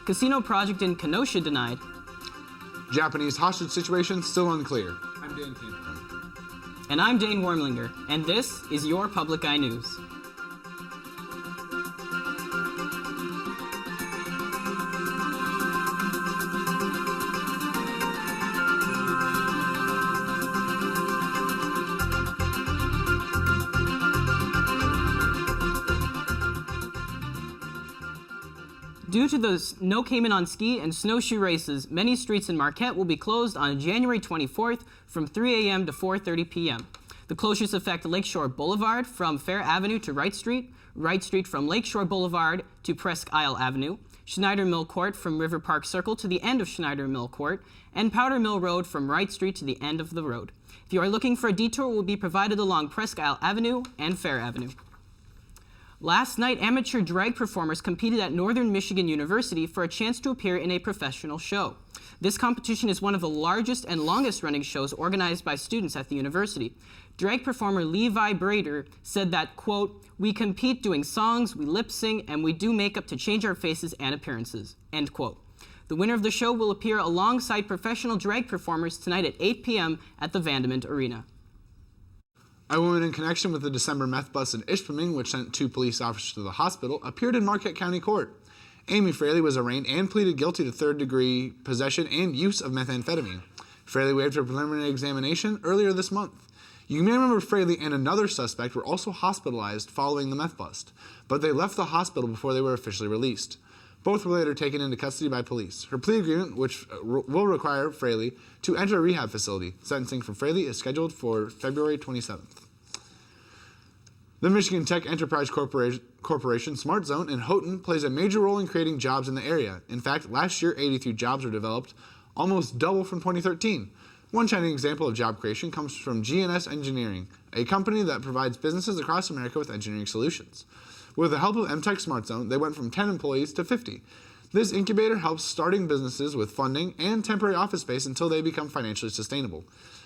Casino project in Kenosha denied. Japanese hostage situation still unclear. I'm Dan Campbell. And I'm Dane Wormlinger, and this is your Public Eye News. Due to the No Cayman on Ski and snowshoe races, many streets in Marquette will be closed on January 24th from 3 a.m. to 4:30 p.m. The closures affect Lakeshore Boulevard from Fair Avenue to Wright Street from Lakeshore Boulevard to Presque Isle Avenue, Schneider Mill Court from River Park Circle to the end of Schneider Mill Court, and Powder Mill Road from Wright Street to the end of the road. If you are looking for a detour, it will be provided along Presque Isle Avenue and Fair Avenue. Last night, amateur drag performers competed at Northern Michigan University for a chance to appear in a professional show. This competition is one of the largest and longest-running shows organized by students at the university. Drag performer Levi Brader said that, quote, "We compete doing songs, we lip-sing, and we do makeup to change our faces and appearances," end quote. The winner of the show will appear alongside professional drag performers tonight at 8 p.m. at the Vanderbilt Arena. A woman in connection with the December meth bust in Ishpeming, which sent 2 police officers to the hospital, appeared in Marquette County Court. Amy Fraley was arraigned and pleaded guilty to third-degree possession and use of methamphetamine. Fraley waived her preliminary examination earlier this month. You may remember Fraley and another suspect were also hospitalized following the meth bust, but they left the hospital before they were officially released. Both were later taken into custody by police. Her plea agreement, which will require Fraley to enter a rehab facility. Sentencing for Fraley is scheduled for February 27th. The Michigan Tech Enterprise Corporation Smart Zone in Houghton plays a major role in creating jobs in the area. In fact, last year 83 jobs were developed, almost double from 2013. One shining example of job creation comes from GNS Engineering, a company that provides businesses across America with engineering solutions. With the help of MTech Smart Zone, they went from 10 employees to 50. This incubator helps starting businesses with funding and temporary office space until they become financially sustainable.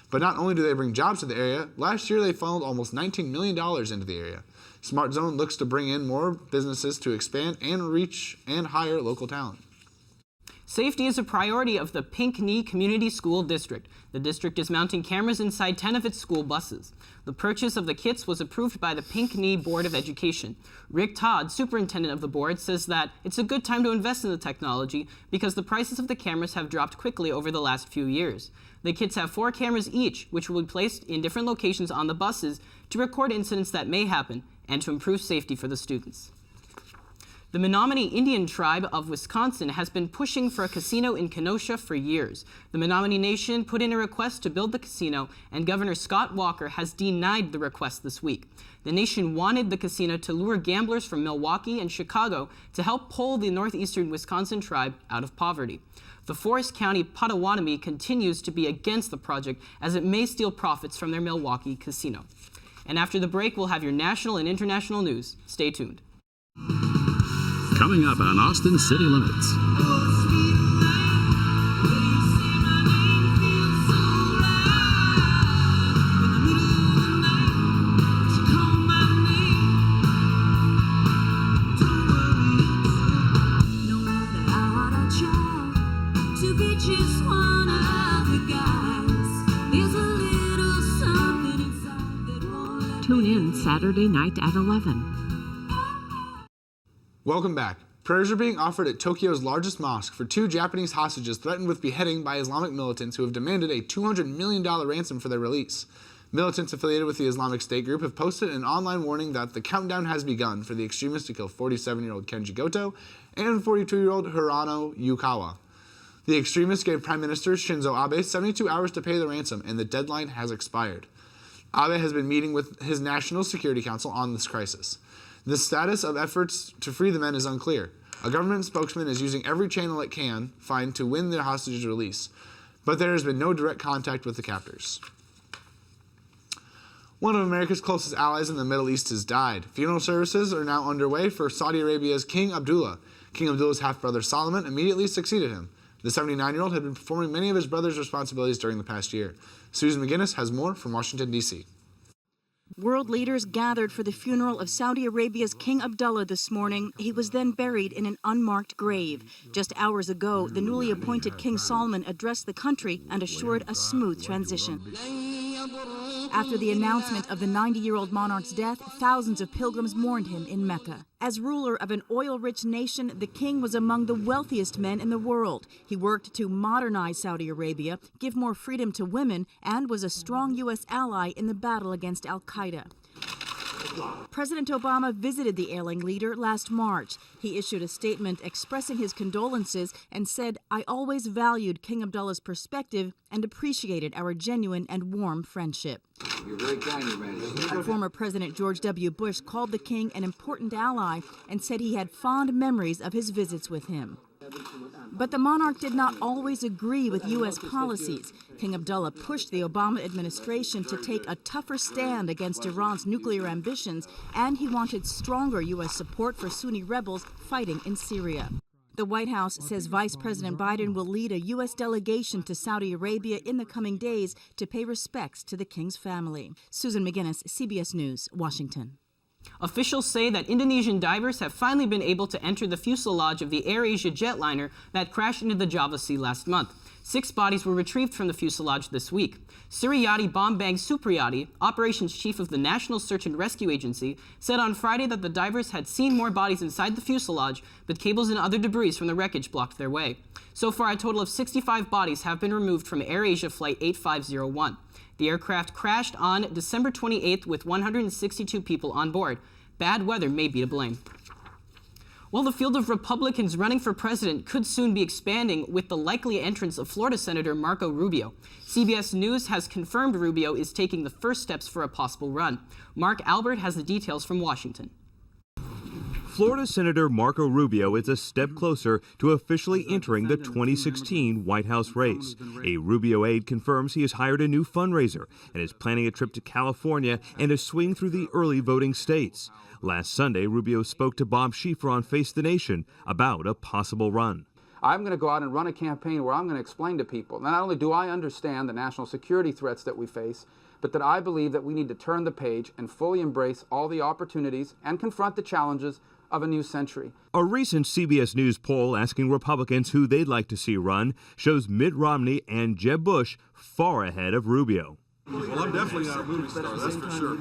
But not only do they bring jobs to the area, last year they funneled almost $19 million into the area. Smart Zone looks to bring in more businesses to expand and reach and hire local talent. Safety is a priority of the Pinckney Community School District. The district is mounting cameras inside 10 of its school buses. The purchase of the kits was approved by the Pinckney Board of Education. Rick Todd, superintendent of the board, says that it's a good time to invest in the technology because the prices of the cameras have dropped quickly over the last few years. The kits have 4 cameras each, which will be placed in different locations on the buses to record incidents that may happen and to improve safety for the students. The Menominee Indian Tribe of Wisconsin has been pushing for a casino in Kenosha for years. The Menominee Nation put in a request to build the casino, and Governor Scott Walker has denied the request this week. The nation wanted the casino to lure gamblers from Milwaukee and Chicago to help pull the northeastern Wisconsin tribe out of poverty. The Forest County Potawatomi continues to be against the project as it may steal profits from their Milwaukee casino. And after the break, we'll have your national and international news. Stay tuned. Coming up on Austin City Limits. Tune in Saturday night at 11. Welcome back. Prayers are being offered at Tokyo's largest mosque for 2 Japanese hostages threatened with beheading by Islamic militants who have demanded a $200 million ransom for their release. Militants affiliated with the Islamic State group have posted an online warning that the countdown has begun for the extremists to kill 47-year-old Kenji Goto and 42-year-old Hirano Yukawa. The extremists gave Prime Minister Shinzo Abe 72 hours to pay the ransom, and the deadline has expired. Abe has been meeting with his National Security Council on this crisis. The status of efforts to free the men is unclear. A government spokesman is using every channel it can find to win the hostages' release, but there has been no direct contact with the captors. One of America's closest allies in the Middle East has died. Funeral services are now underway for Saudi Arabia's King Abdullah. King Abdullah's half-brother Solomon immediately succeeded him. The 79-year-old had been performing many of his brother's responsibilities during the past year. Susan McGinnis has more from Washington, D.C. World leaders gathered for the funeral of Saudi Arabia's King Abdullah this morning. He was then buried in an unmarked grave. Just hours ago, the newly appointed King Salman addressed the country and assured a smooth transition. After the announcement of the 90-year-old monarch's death, thousands of pilgrims mourned him in Mecca. As ruler of an oil-rich nation, the king was among the wealthiest men in the world. He worked to modernize Saudi Arabia, give more freedom to women, and was a strong U.S. ally in the battle against al-Qaeda. President Obama visited the ailing leader last March. He issued a statement expressing his condolences and said, "I always valued King Abdullah's perspective and appreciated our genuine and warm friendship." You're very kind, Your Majesty. Former President George W. Bush called the king an important ally and said he had fond memories of his visits with him. But the monarch did not always agree with U.S. policies. King Abdullah pushed the Obama administration to take a tougher stand against Iran's nuclear ambitions, and he wanted stronger U.S. support for Sunni rebels fighting in Syria. The White House says Vice President Biden will lead a U.S. delegation to Saudi Arabia in the coming days to pay respects to the king's family. Susan McGinnis, CBS News, Washington. Officials say that Indonesian divers have finally been able to enter the fuselage of the AirAsia jetliner that crashed into the Java Sea last month. 6 bodies were retrieved from the fuselage this week. Suryadi Bambang Supriyadi, operations chief of the National Search and Rescue Agency, said on Friday that the divers had seen more bodies inside the fuselage, but cables and other debris from the wreckage blocked their way. So far, a total of 65 bodies have been removed from AirAsia Flight 8501. The aircraft crashed on December 28th with 162 people on board. Bad weather may be to blame. Well, the field of Republicans running for president could soon be expanding with the likely entrance of Florida Senator Marco Rubio. CBS News has confirmed Rubio is taking the first steps for a possible run. Mark Albert has the details from Washington. Florida Senator Marco Rubio is a step closer to officially entering the 2016 White House race. A Rubio aide confirms he has hired a new fundraiser and is planning a trip to California and a swing through the early voting states. Last Sunday, Rubio spoke to Bob Schieffer on Face the Nation about a possible run. I'm going to go out and run a campaign where I'm going to explain to people, not only do I understand the national security threats that we face, but that I believe that we need to turn the page and fully embrace all the opportunities and confront the challenges of a new century. A recent CBS News poll asking Republicans who they'd like to see run shows Mitt Romney and Jeb Bush far ahead of Rubio. Well, I'm definitely not a movie star, that's for sure.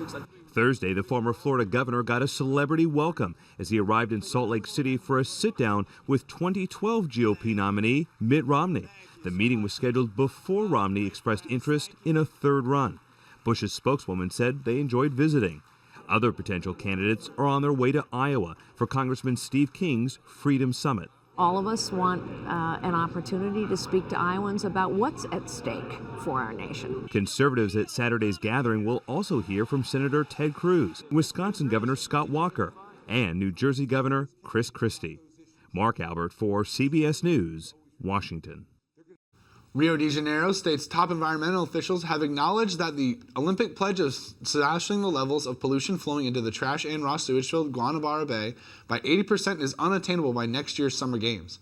Thursday, the former Florida governor got a celebrity welcome as he arrived in Salt Lake City for a sit-down with 2012 GOP nominee Mitt Romney. The meeting was scheduled before Romney expressed interest in a third run. Bush's spokeswoman said they enjoyed visiting. Other potential candidates are on their way to Iowa for Congressman Steve King's Freedom Summit. All of us want an opportunity to speak to Iowans about what's at stake for our nation. Conservatives at Saturday's gathering will also hear from Senator Ted Cruz, Wisconsin Governor Scott Walker, and New Jersey Governor Chris Christie. Mark Albert for CBS News, Washington. Rio de Janeiro state's top environmental officials have acknowledged that the Olympic pledge of slashing the levels of pollution flowing into the trash and raw sewage-filled Guanabara Bay by 80% is unattainable by next year's Summer Games.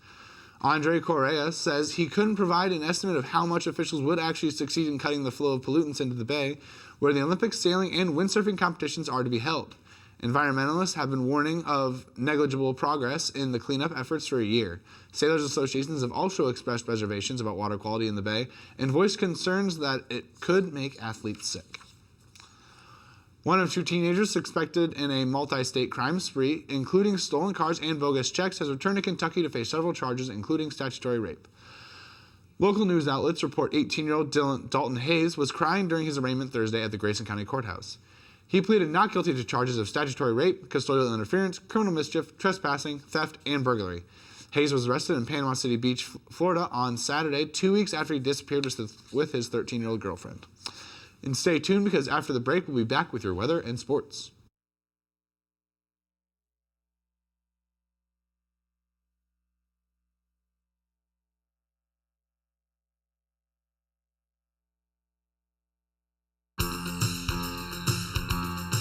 Andre Correa says he couldn't provide an estimate of how much officials would actually succeed in cutting the flow of pollutants into the bay, where the Olympic sailing and windsurfing competitions are to be held. Environmentalists have been warning of negligible progress in the cleanup efforts for a year. Sailors' associations have also expressed reservations about water quality in the bay and voiced concerns that it could make athletes sick. One of 2 teenagers suspected in a multi-state crime spree, including stolen cars and bogus checks, has returned to Kentucky to face several charges, including statutory rape. Local news outlets report 18-year-old Dalton Hayes was crying during his arraignment Thursday at the Grayson County Courthouse. He pleaded not guilty to charges of statutory rape, custodial interference, criminal mischief, trespassing, theft, and burglary. Hayes was arrested in Panama City Beach, Florida on Saturday, 2 weeks after he disappeared with his 13-year-old girlfriend. And stay tuned because after the break, we'll be back with your weather and sports.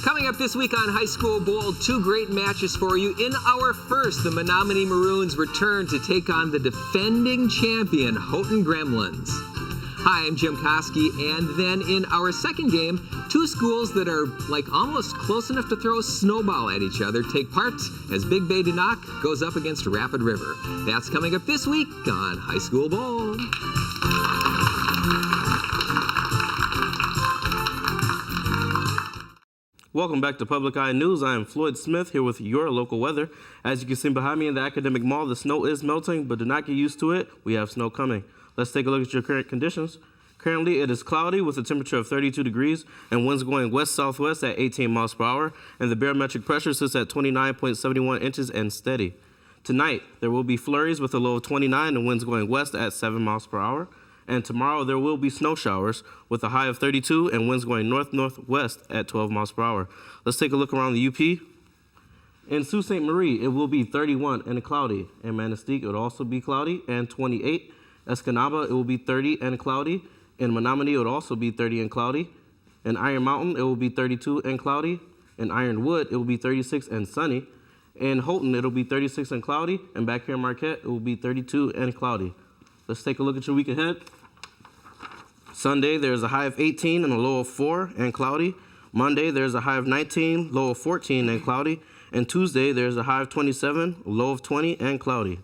Coming up this week on High School Bowl, 2 great matches for you. In our first, the Menominee Maroons return to take on the defending champion, Houghton Gremlins. Hi, I'm Jim Koski, and then in our second game, two schools that are like almost close enough to throw a snowball at each other take part as Big Bay Dinock goes up against Rapid River. That's coming up this week on High School Bowl. Welcome back to Public Eye News. I am Floyd Smith here with your local weather. As you can see behind me in the Academic Mall, the snow is melting, but do not get used to it. We have snow coming. Let's take a look at your current conditions. Currently, it is cloudy with a temperature of 32 degrees and winds going west-southwest at 18 miles per hour, and the barometric pressure sits at 29.71 inches and steady. Tonight, there will be flurries with a low of 29 and winds going west at 7 miles per hour. And tomorrow there will be snow showers with a high of 32 and winds going north-northwest at 12 miles per hour. Let's take a look around the UP. In Sault Ste. Marie, it will be 31 and cloudy. In Manistee, it will also be cloudy and 28. Escanaba, it will be 30 and cloudy. In Menominee, it will also be 30 and cloudy. In Iron Mountain, it will be 32 and cloudy. In Ironwood, it will be 36 and sunny. In Houghton, it will be 36 and cloudy. And back here in Marquette, it will be 32 and cloudy. Let's take a look at your week ahead. Sunday, there's a high of 18 and a low of 4 and cloudy. Monday, there's a high of 19, low of 14 and cloudy. And Tuesday, there's a high of 27, low of 20 and cloudy.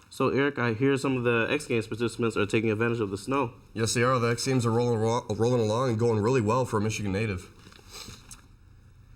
So, Eric, I hear some of the X Games participants are taking advantage of the snow. Yes, they are. The X Games are rolling along and going really well for a Michigan native.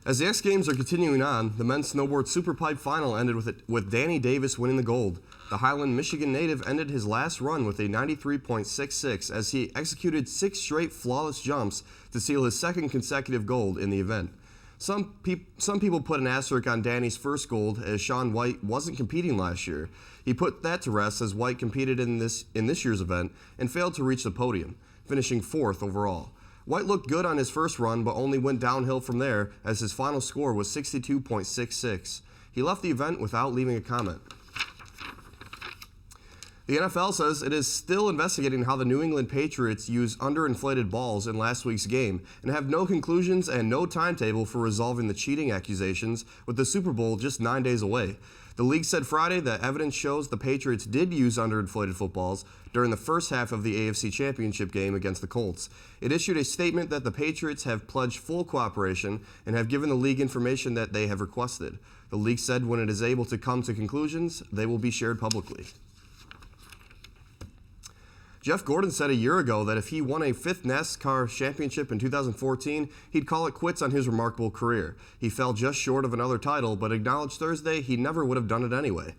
As the X Games are continuing on, the men's snowboard superpipe final ended with Danny Davis winning the gold. The Highland, Michigan native ended his last run with a 93.66 as he executed 6 straight flawless jumps to seal his second consecutive gold in the event. Some people put an asterisk on Danny's first gold as Sean White wasn't competing last year. He put that to rest as White competed in this year's event and failed to reach the podium, finishing 4th overall. White looked good on his first run but only went downhill from there as his final score was 62.66. He left the event without leaving a comment. The NFL says it is still investigating how the New England Patriots used underinflated balls in last week's game and have no conclusions and no timetable for resolving the cheating accusations with the Super Bowl just 9 days away. The league said Friday that evidence shows the Patriots did use underinflated footballs during the first half of the AFC Championship game against the Colts. It issued a statement that the Patriots have pledged full cooperation and have given the league information that they have requested. The league said when it is able to come to conclusions, they will be shared publicly. Jeff Gordon said a year ago that if he won a 5th NASCAR championship in 2014, he'd call it quits on his remarkable career. He fell just short of another title, but acknowledged Thursday he never would have done it anyway.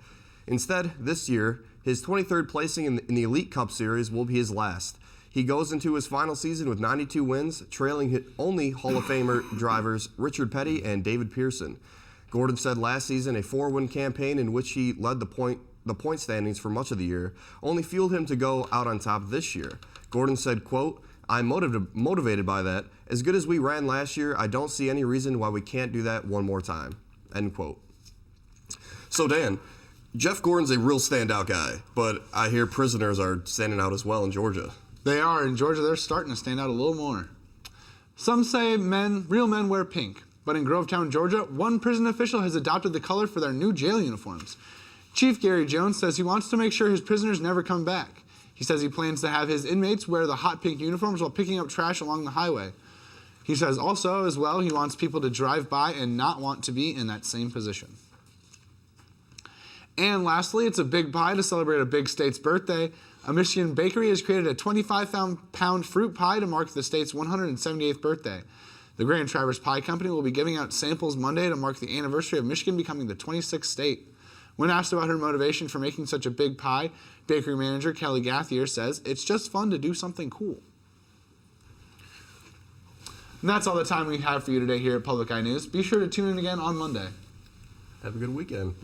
Instead, this year, his 23rd placing in the Elite Cup Series will be his last. He goes into his final season with 92 wins, trailing only Hall of Famer drivers Richard Petty and David Pearson. Gordon said last season a 4-win campaign in which he led the point standings for much of the year only fueled him to go out on top this year. Gordon said, quote, "I'm motivated by that. As good as we ran last year, I don't see any reason why we can't do that one more time," end quote. So Dan, Jeff Gordon's a real standout guy, but I hear prisoners are standing out as well in Georgia. They are. In Georgia, they're starting to stand out a little more. Some say real men wear pink, but in Grovetown, Georgia, one prison official has adopted the color for their new jail uniforms. Chief Gary Jones says he wants to make sure his prisoners never come back. He says he plans to have his inmates wear the hot pink uniforms while picking up trash along the highway. He says also, as well, he wants people to drive by and not want to be in that same position. And lastly, it's a big pie to celebrate a big state's birthday. A Michigan bakery has created a 25-pound fruit pie to mark the state's 178th birthday. The Grand Traverse Pie Company will be giving out samples Monday to mark the anniversary of Michigan becoming the 26th state. When asked about her motivation for making such a big pie, bakery manager Kelly Gathier says, "It's just fun to do something cool." And that's all the time we have for you today here at Public Eye News. Be sure to tune in again on Monday. Have a good weekend.